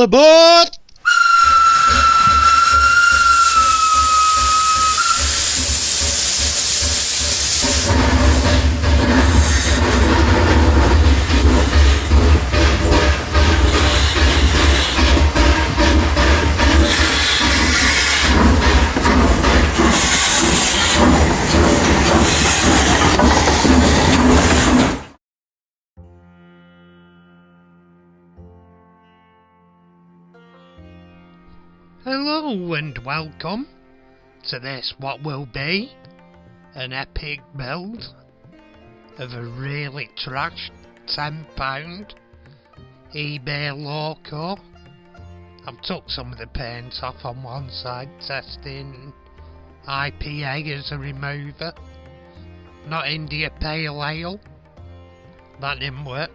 All aboard! Hello and welcome to this what will be an epic build of a really trash £10 eBay loco. I've took some of the paint off on one side, testing IPA as a remover, not India Pale Ale, that didn't work,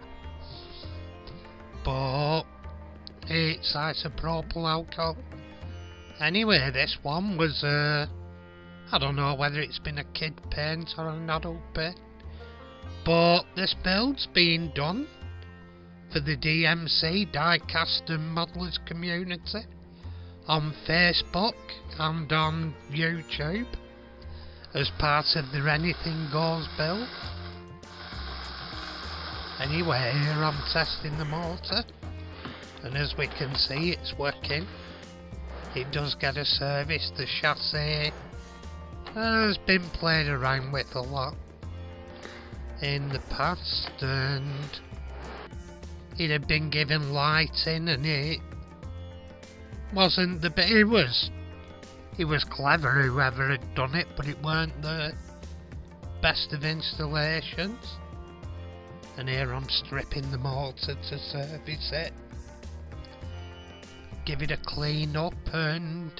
but it's isopropyl alcohol. Anyway, this one was, I don't know whether it's been a kid paint or an adult paint, but this build's being done for the DMC Diecast and Modelers community on Facebook and on YouTube as part of their Anything Goes build. Anyway, here I'm testing the motor, and as we can see, it's working. It does get a service. The chassis has been played around with a lot in the past, and it had been given lighting, and it wasn't the bit. It was clever, whoever had done it, but it weren't the best of installations. And here I'm stripping the motor to service it, give it a clean up, and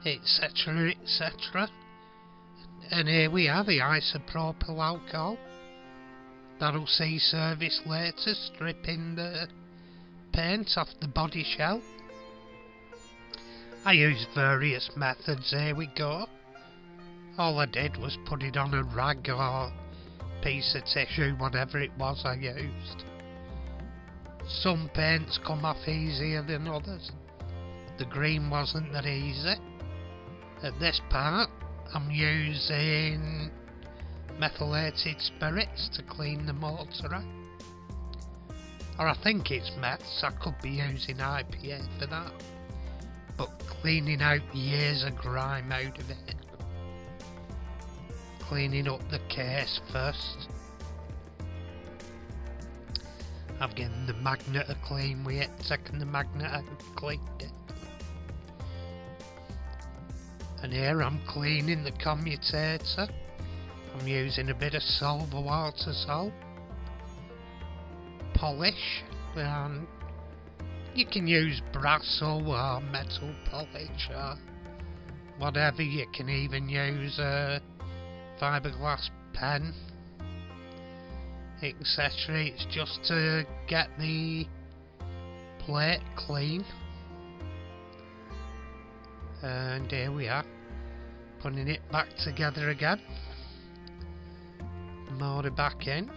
etc, etc. And here we are, the isopropyl alcohol. That'll see service later, stripping the paint off the body shell. I used various methods. Here we go. All I did was put it on a rag or piece of tissue, whatever it was I used. Some paints come off easier than others. The green wasn't that easy. At this part, I'm using methylated spirits to clean the motor out. Or I think it's meths, I could be using IPA for that. But cleaning out years of grime out of it. Cleaning up the case first. I've given the magnet a clean with it, taken the magnet out and cleaned it. And here I'm cleaning the commutator. I'm using a bit of silver water salt, polish, and you can use brass or metal polish or whatever. You can even use a fiberglass pen, etc. It's just to get the plate clean. And here we are, putting it back together again. Motor back in.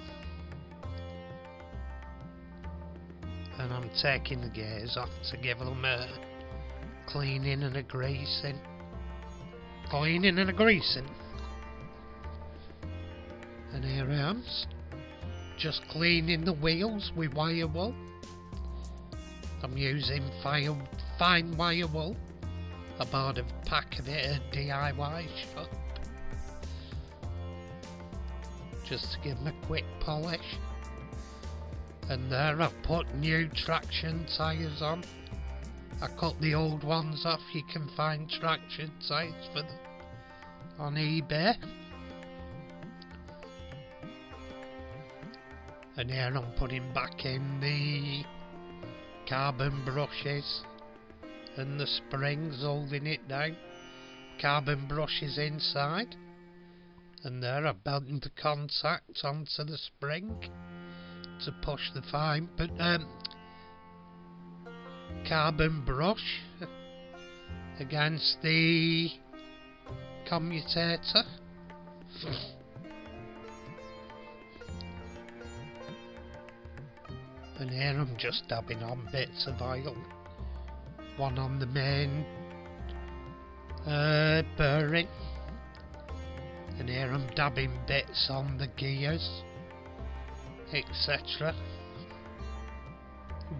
And I'm taking the gears off to give them a cleaning and a greasing. Cleaning and a greasing. And here I am, just cleaning the wheels with wire wool. I'm using fine wire wool. I bought a pack of it at a DIY shop, just to give them a quick polish. And there I've put new traction tyres on. I cut the old ones off. You can find traction tyres for them on eBay. And here I'm putting back in the carbon brushes and the springs holding it down. Carbon brushes inside. And there I've belted the contact onto the spring to push the fine carbon brush against the commutator. And here I'm just dabbing on bits of oil one on the main bearing, and here I'm dabbing bits on the gears, etc.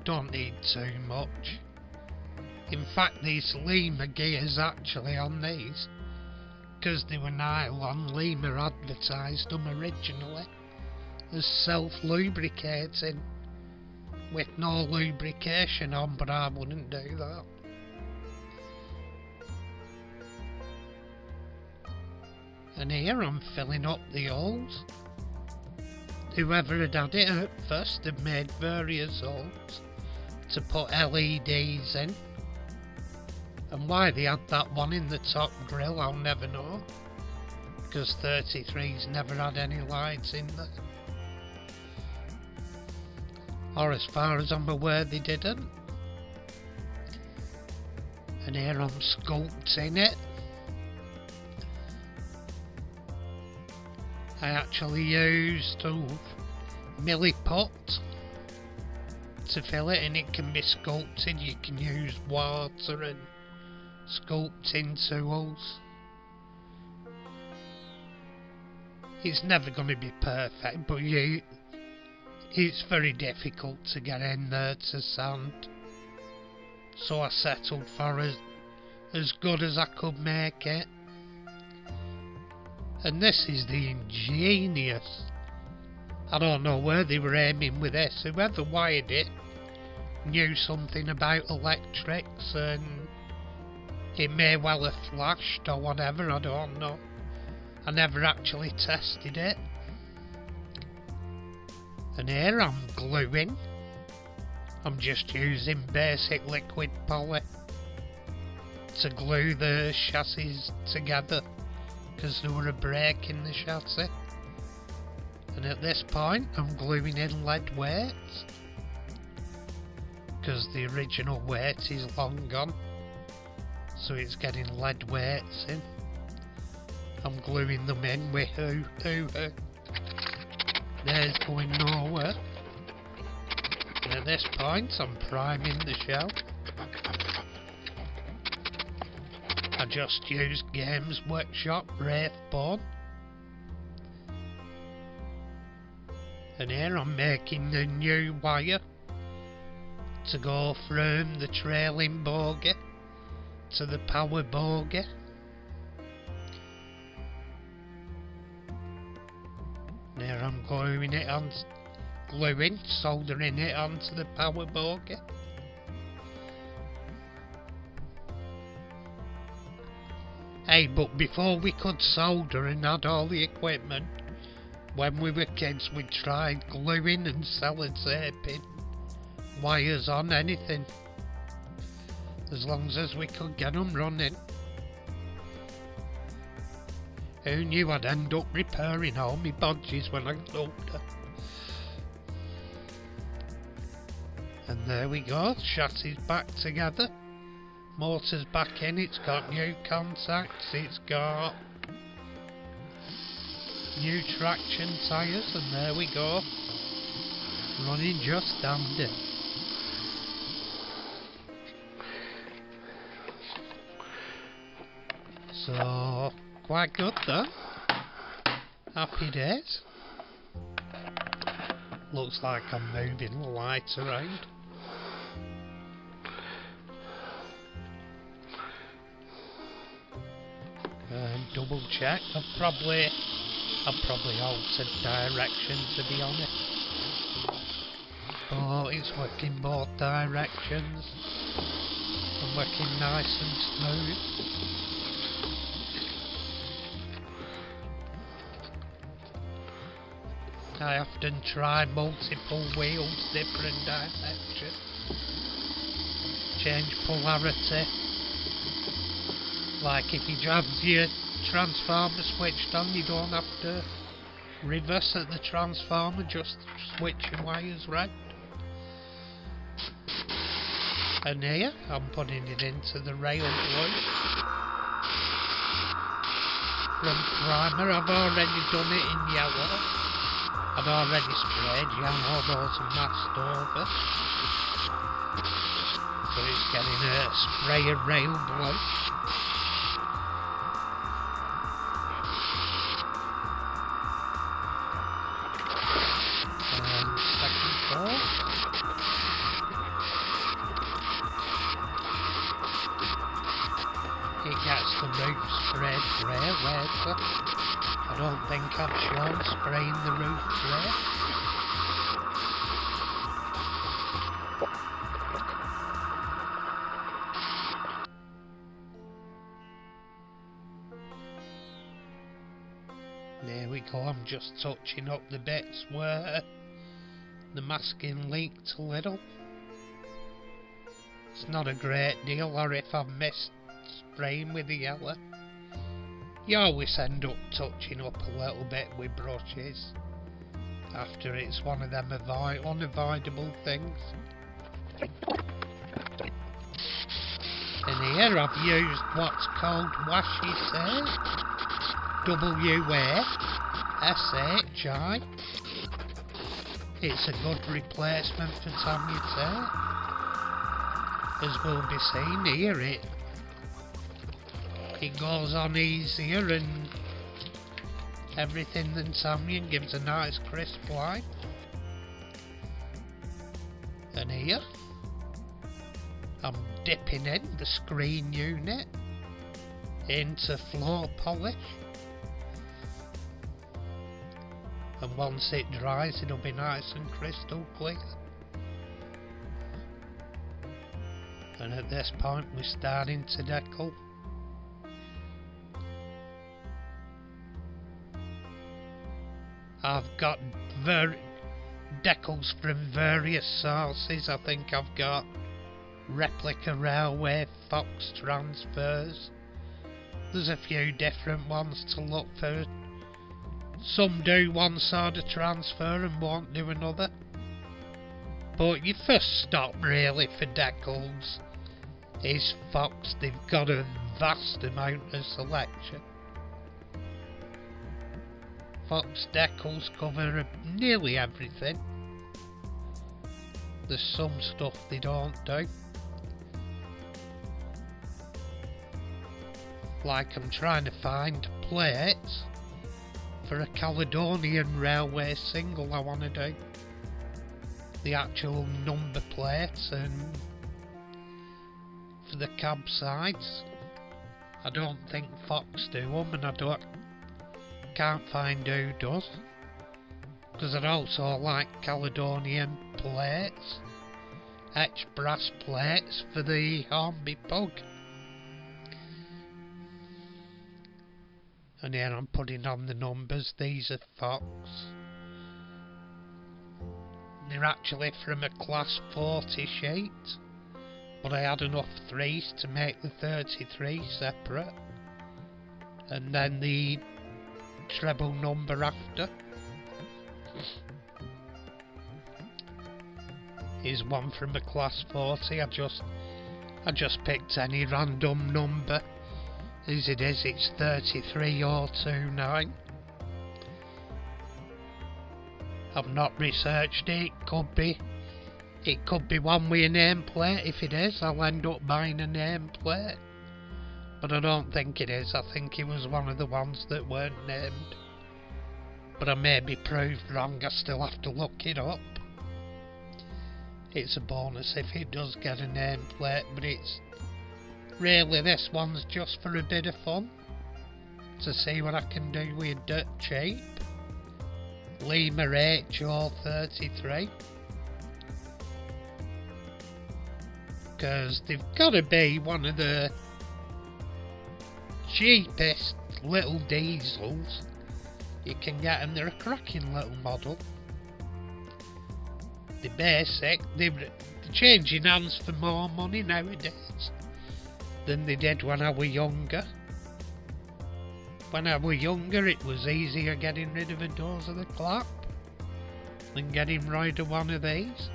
Don't need too much. In fact, these Lima gears actually on these, because they were nylon, Lima advertised them originally as self-lubricating with no lubrication on, but I wouldn't do that. And here I'm filling up the holes. Whoever had had it at first had made various holes to put LEDs in. And why they had that one in the top grille, I'll never know. Because 33's never had any lights in there. Or as far as I'm aware, they didn't. And here I'm sculpting it. I actually used a milliput to fill it, and it can be sculpted. You can use water and sculpting tools. It's never going to be perfect, but it's very difficult to get in there to sand. So I settled for as good as I could make it. And this is the ingenious. I don't know where they were aiming with this. Whoever wired it knew something about electrics, and it may well have flashed or whatever, I don't know. I never actually tested it. And here I'm gluing. I'm just using basic liquid poly to glue the chassis together, because there were a break in the chassis. And at this point I'm gluing in lead weights, because the original weight is long gone, so it's getting lead weights in. I'm gluing them in with there's going nowhere. And at this point I'm priming the shell. I just used Games Workshop Wraithbone. And here I'm making the new wire to go from the trailing bogie to the power bogie. And here I'm gluing it on, soldering it onto the power bogie. Hey, but before we could solder and add all the equipment, when we were kids we tried gluing and sellotaping wires on anything, as long as we could get them running. Who knew I'd end up repairing all my bodges when I got older. And there we go, chassis back together. Motor's back in, it's got new contacts, it's got new traction tyres, and there we go. Running just dandy. So, quite good though. Happy days. Looks like I'm moving the lights around. Double check. I've probably altered direction, to be honest. Oh, it's working both directions. I'm working nice and smooth. I often try multiple wheels, different directions. Change polarity. Like if you have your transformer switched on, you don't have to reverse at the transformer, just switch your wires round. And here, I'm putting it into the rail blue. Front primer, I've already done it in yellow. I've already sprayed yellow, those are masked over. So it's getting a spray of rail blue. And second coat. It gets the roof sprayed grey later. I don't think I've shown spraying the roof grey. There we go, I'm just touching up the bits where the masking leaked a little. It's not a great deal, or if I've missed spraying with the yellow, you always end up touching up a little bit with brushes after it's one of them unavoidable things. And here I've used what's called washi tape, W-A-S-H-I. It's a good replacement for Tamiya tape. As will be seen here, it goes on easier and everything than Tamiya, gives a nice crisp line. And here I'm dipping in the screen unit into floor polish, and once it dries it'll be nice and crystal clear. And at this point we're starting to decal. I've got decals from various sources. I think I've got replica railway Fox transfers. There's a few different ones to look for. Some do one sort of transfer and won't do another. But your first stop really for decals is Fox. They've got a vast amount of selection. Fox decals cover nearly everything. There's some stuff they don't do. Like I'm trying to find plates for a Caledonian Railway single I want to do. The actual number plates and for the cab sides. I don't think Fox do them, and I can't find who does. Because I'd also like Caledonian plates, etched brass plates for the Hornby Pug. And here I'm putting on the numbers. These are Fox. They're actually from a class 40 sheet, but I had enough 3s to make the 33 separate, and then the treble number after is one from a class 40. I just picked any random number. As it is, it's 33029. I've not researched it. It could be one with a nameplate. If it is, I'll end up buying a nameplate. But I don't think it is. I think it was one of the ones that weren't named. But I may be proved wrong. I still have to look it up. It's a bonus if it does get a nameplate, but it's really, this one's just for a bit of fun, to see what I can do with dirt cheap. Lima HO33. Because they've got to be one of the cheapest little diesels you can get, and they're a cracking little model. They're basic. They're changing hands for more money nowadays than they did when I was younger. When I was younger, it was easier getting rid of a doors of the clap than getting rid of one of these.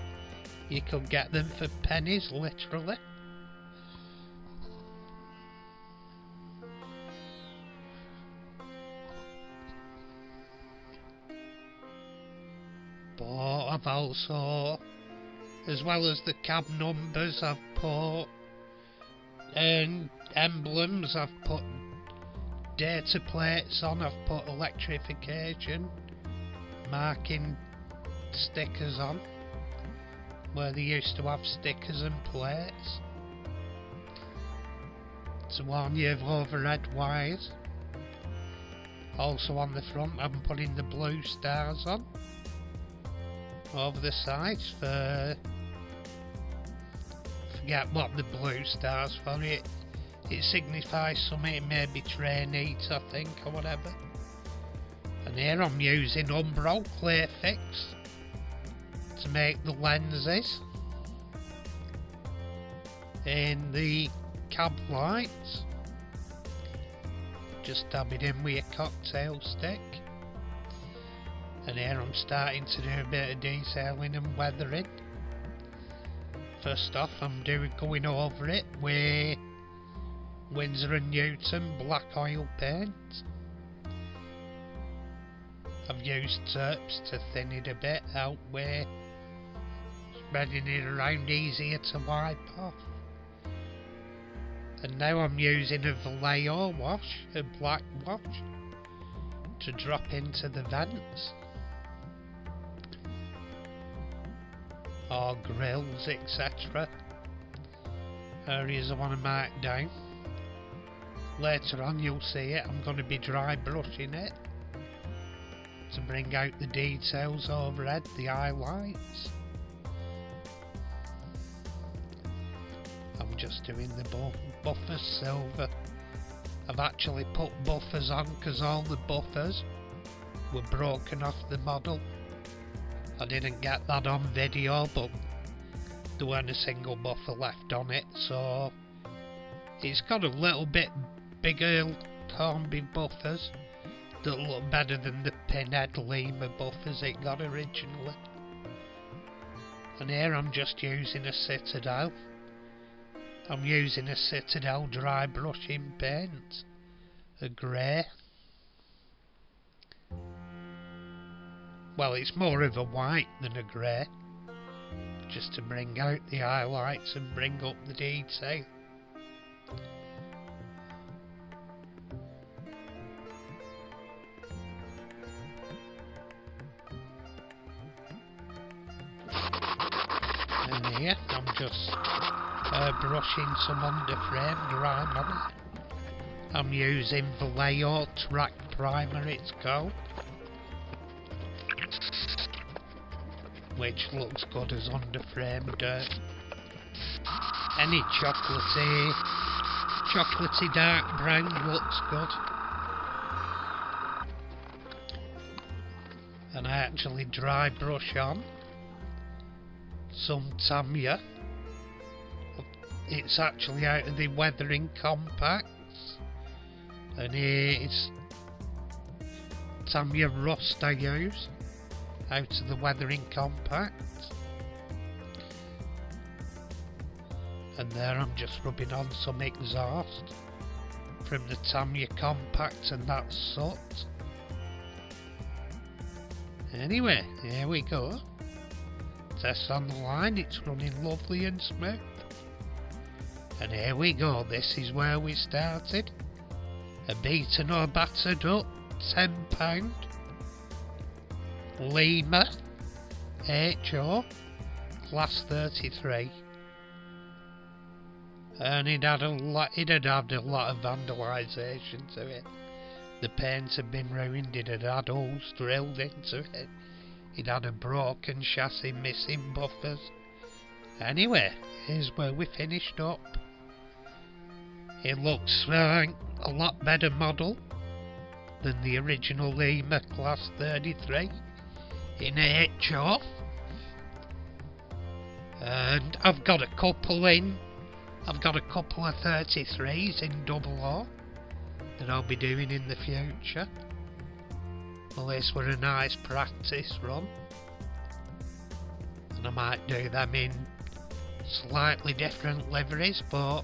You could get them for pennies, literally. But I've also, as well as the cab numbers, I've put and emblems. I've put data plates on, I've put electrification marking stickers on where they used to have stickers and plates to warn you of overhead wires. Also on the front I'm putting the blue stars on over the sides for, forget what the blue stars for, it signifies something, maybe train heat I think or whatever. And here I'm using Umbro Clear Fix to make the lenses in the cab lights. Just dab it in with a cocktail stick. And here I'm starting to do a bit of detailing and weathering. First off I'm going over it with Winsor & Newton black oil paint. I've used terps to thin it a bit out where spreading it around easier to wipe off. And now I'm using a Vallejo wash, a black wash, to drop into the vents or grills, etc. Areas I want to mark down. Later on you'll see it, I'm going to be dry brushing it to bring out the details overhead, the highlights. I'm just doing the buffers silver. I've actually put buffers on because all the buffers were broken off the model. I didn't get that on video, but there weren't a single buffer left on it, so it's got a little bit bigger Hornby buffers that look better than the pinhead lima buffers it got originally. And here I'm just using a Citadel. I'm using a Citadel dry brushing paint, a grey. Well, it's more of a white than a grey, just to bring out the highlights and bring up the detail. And here I'm just brushing some underframe grime on it. I'm using Vallejo Track Primer it's called, which looks good as underframe dirt. Any chocolatey dark brown looks good. And I actually dry brush on some Tamiya. It's actually out of the weathering compacts, and it's Tamiya rust I use out of the weathering compacts. And there I'm just rubbing on some exhaust from the Tamiya compact, and that's soot. Anyway, here we go. Test on the line, it's running lovely and smooth. And here we go, this is where we started. A beaten or battered up £10 Lima HO class 33. And it had a lot of vandalisation to it. The paint had been ruined, it had had holes drilled into it. It had a broken chassis, missing buffers. Anyway, here's where we finished up. It looks a lot better model than the original Lima Class 33 in HO. And I've got a couple of 33s in double O that I'll be doing in the future. Well, this were a nice practice run, and I might do them in slightly different liveries, but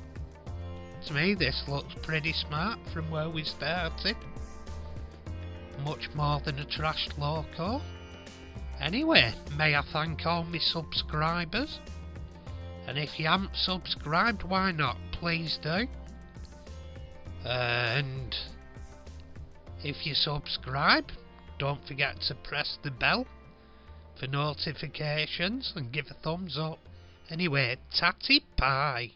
to me this looks pretty smart from where we started. Much more than a trashed loco. Anyway, may I thank all my subscribers, And if you haven't subscribed, why not? Please do. And if you subscribe, don't forget to press the bell for notifications and give a thumbs up. Anyway, tatty pie.